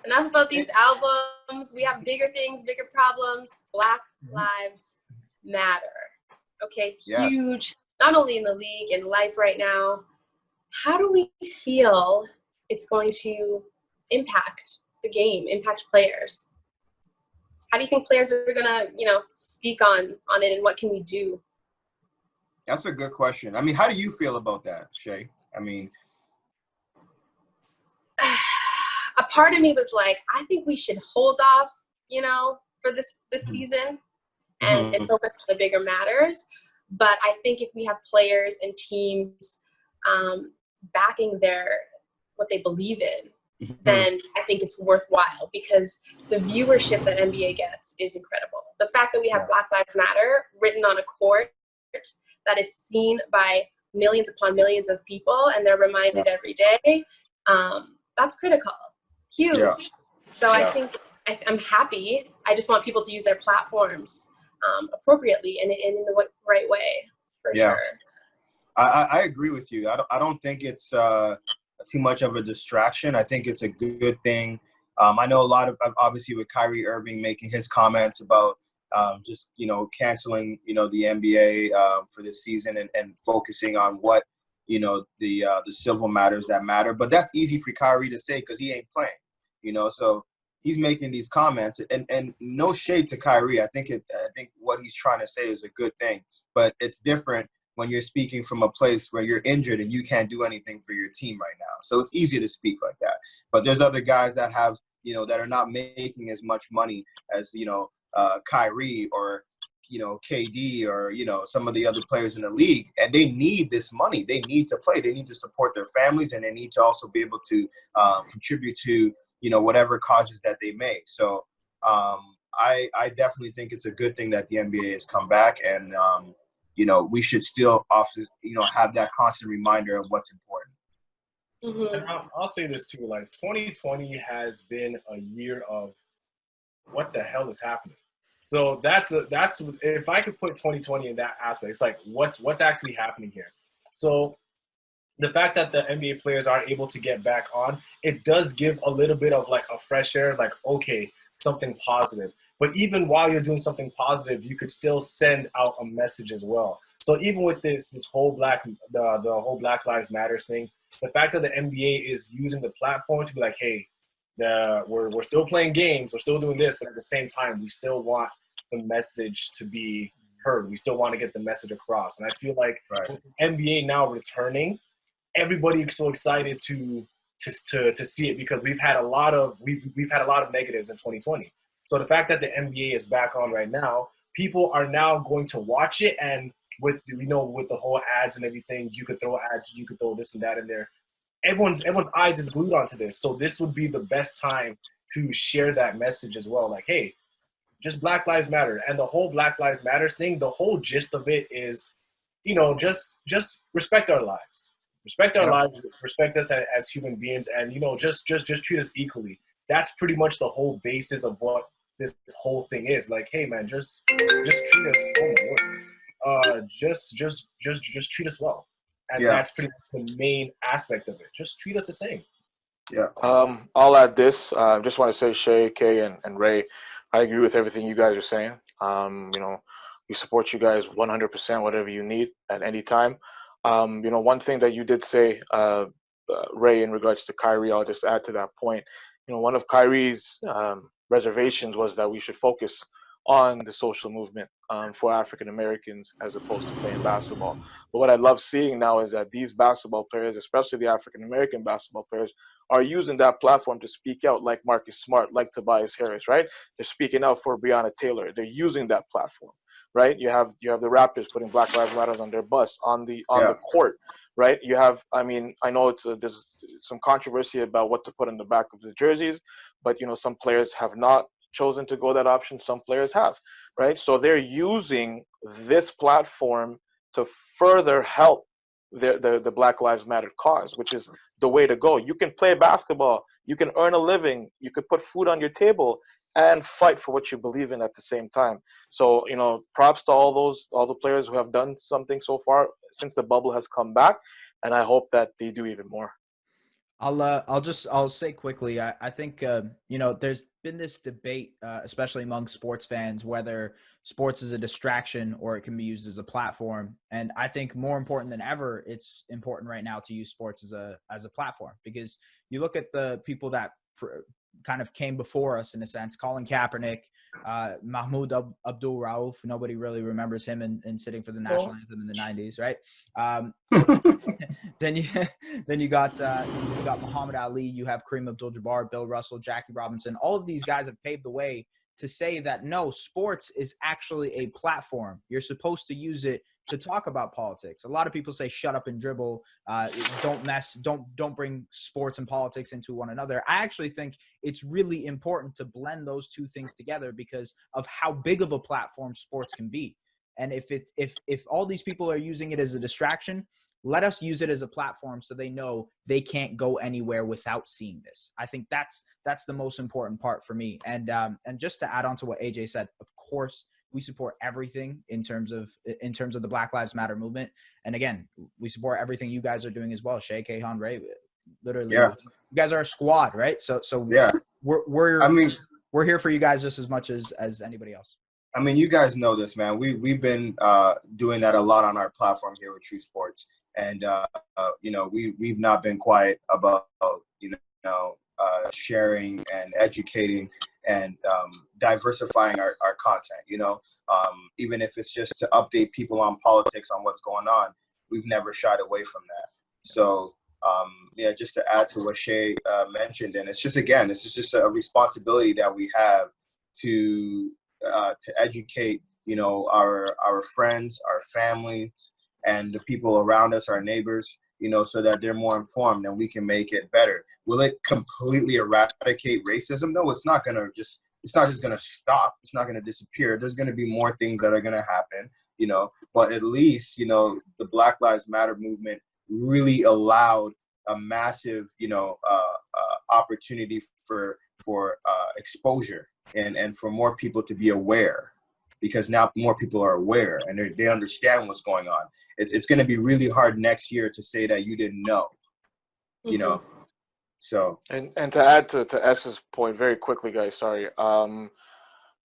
enough about these albums. We have bigger things, bigger problems. Black Lives Matter. Okay, Yes. huge, not only in the league and life right now. How do we feel it's going to impact the game, impact players? How do you think players are gonna, speak on it, and what can we do? That's a good question. I mean, how do you feel about that, Shay? I mean, a part of me was like, I think we should hold off, for this season and focus on the bigger matters. But I think if we have players and teams backing what they believe in, then I think it's worthwhile, because the viewership that NBA gets is incredible. The fact that we have Black Lives Matter written on a court that is seen by millions upon millions of people, and they're reminded every day, that's critical. Huge. Yeah. So I think I'm happy. I just want people to use their platforms appropriately and in the right way, for sure. I agree with you. I don't think it's too much of a distraction. I think it's a good thing. I know a lot of, obviously, with Kyrie Irving making his comments about just, canceling, the NBA for this season and focusing on what, the civil matters that matter. But that's easy for Kyrie to say because he ain't playing, so he's making these comments, and no shade to Kyrie. I think what he's trying to say is a good thing, but it's different when you're speaking from a place where you're injured and you can't do anything for your team right now. So it's easy to speak like that. But there's other guys that have, that are not making as much money as, Kyrie or, KD or, some of the other players in the league. And they need this money. They need to play. They need to support their families, and they need to also be able to contribute to, whatever causes that they may. So I definitely think it's a good thing that the NBA has come back, and, we should still often, have that constant reminder of what's important. And I'll say this too, like 2020 has been a year of what the hell is happening. So that's if I could put 2020 in that aspect, it's like what's actually happening here. So the fact that the NBA players are able to get back on, it does give a little bit of like a fresh air, like, okay, something positive. But even while you're doing something positive, you could still send out a message as well. So even with this whole the whole Black Lives Matters thing, the fact that the NBA is using the platform to be like, hey, we're still playing games, we're still doing this, but at the same time, we still want the message to be heard. We still want to get the message across. And I feel like with the NBA now returning, everybody is so excited to see it, because we've had a lot of negatives in 2020. So the fact that the NBA is back on right now, people are now going to watch it, and with the whole ads and everything, you could throw ads, you could throw this and that in there. Everyone's eyes is glued onto this. So this would be the best time to share that message as well. Like, hey, just Black Lives Matter. And the whole Black Lives Matters thing, the whole gist of it is, just respect our lives. Respect our lives, respect us as human beings, and, just treat us equally. That's pretty much the whole basis of what this whole thing is. Like, hey man, just treat us, oh my word. Just treat us well. And that's pretty much the main aspect of it. Just treat us the same. Yeah. I'll add this. Just want to say, Shay, Kay, and Ray, I agree with everything you guys are saying. We support you guys 100%, whatever you need at any time. One thing that you did say, Ray, in regards to Kyrie, I'll just add to that point. One of Kyrie's reservations was that we should focus on the social movement for African Americans as opposed to playing basketball. But what I love seeing now is that these basketball players, especially the African American basketball players, are using that platform to speak out, like Marcus Smart, like Tobias Harris, right? They're speaking out for Breonna Taylor. They're using that platform, right? You have the Raptors putting Black Lives Matter on their bus on the court, right? You have, I know there's some controversy about what to put on the back of the jerseys, but some players have not chosen to go that option. Some players have, right? So they're using this platform to further help the Black Lives Matter cause, which is the way to go. You can play basketball, you can earn a living, you could put food on your table, and fight for what you believe in at the same time. So, props to all the players who have done something so far since the bubble has come back, and I hope that they do even more. I'll say quickly. I think you know, there's been this debate, especially among sports fans, whether sports is a distraction or it can be used as a platform. And I think more important than ever, it's important right now to use sports as a platform, because you look at the people that kind of came before us in a sense. Colin Kaepernick, Mahmoud Abdul Rauf. Nobody really remembers him in sitting for the national anthem in the '90s, right? Then you got Muhammad Ali. You have Kareem Abdul-Jabbar, Bill Russell, Jackie Robinson. All of these guys have paved the way to say that no, sports is actually a platform. You're supposed to use it to talk about politics. A lot of people say shut up and dribble. Don't bring sports and politics into one another. I actually think it's really important to blend those two things together because of how big of a platform sports can be. And if all these people are using it as a distraction, let us use it as a platform so they know they can't go anywhere without seeing this. I think that's the most important part for me. And just to add on to what AJ said, of course, we support everything in terms of the Black Lives Matter movement. And again, we support everything you guys are doing as well. Shea, Kahon, Ray, literally, you guys are a squad, right? So yeah, we're here for you guys just as much as anybody else. I mean, you guys know this, man. We've been doing that a lot on our platform here with True Sports. And, you know, we've not been quiet about, sharing and educating and diversifying our content, you know, even if it's just to update people on politics, on what's going on. We've never shied away from that. So, just to add to what Shea mentioned, and it's just a responsibility that we have to educate, you know, our friends, our families, and the people around us, our neighbors, you know, so that they're more informed and we can make it better. Will it completely eradicate racism? No, it's not just going to stop. It's not going to disappear. There's going to be more things that are going to happen, you know, but at least, you know, the Black Lives Matter movement really allowed a massive, you know, opportunity for exposure and for more people to be aware, because now more people are aware and they understand what's going on. It's going to be really hard next year to say that you didn't know, you know. So and to add to S's point very quickly, guys. Sorry.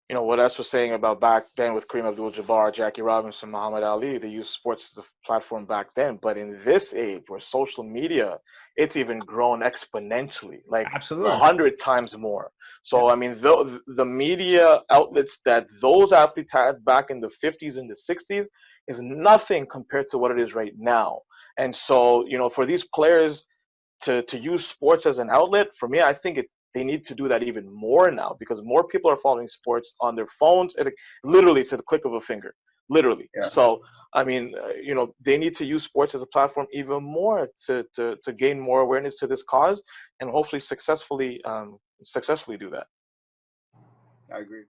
You know what S was saying about back then with Kareem Abdul-Jabbar, Jackie Robinson, Muhammad Ali. They used sports as a platform back then, but in this age where social media, it's even grown exponentially, like absolutely 100 times more. So I mean, the media outlets that those athletes had back in the 50s and the 60s is nothing compared to what it is right now. And so, you know, for these players to use sports as an outlet, for me, I think they need to do that even more now, because more people are following sports on their phones, literally to the click of a finger, literally. Yeah. So, I mean, you know, they need to use sports as a platform even more to gain more awareness to this cause and hopefully successfully do that. I agree.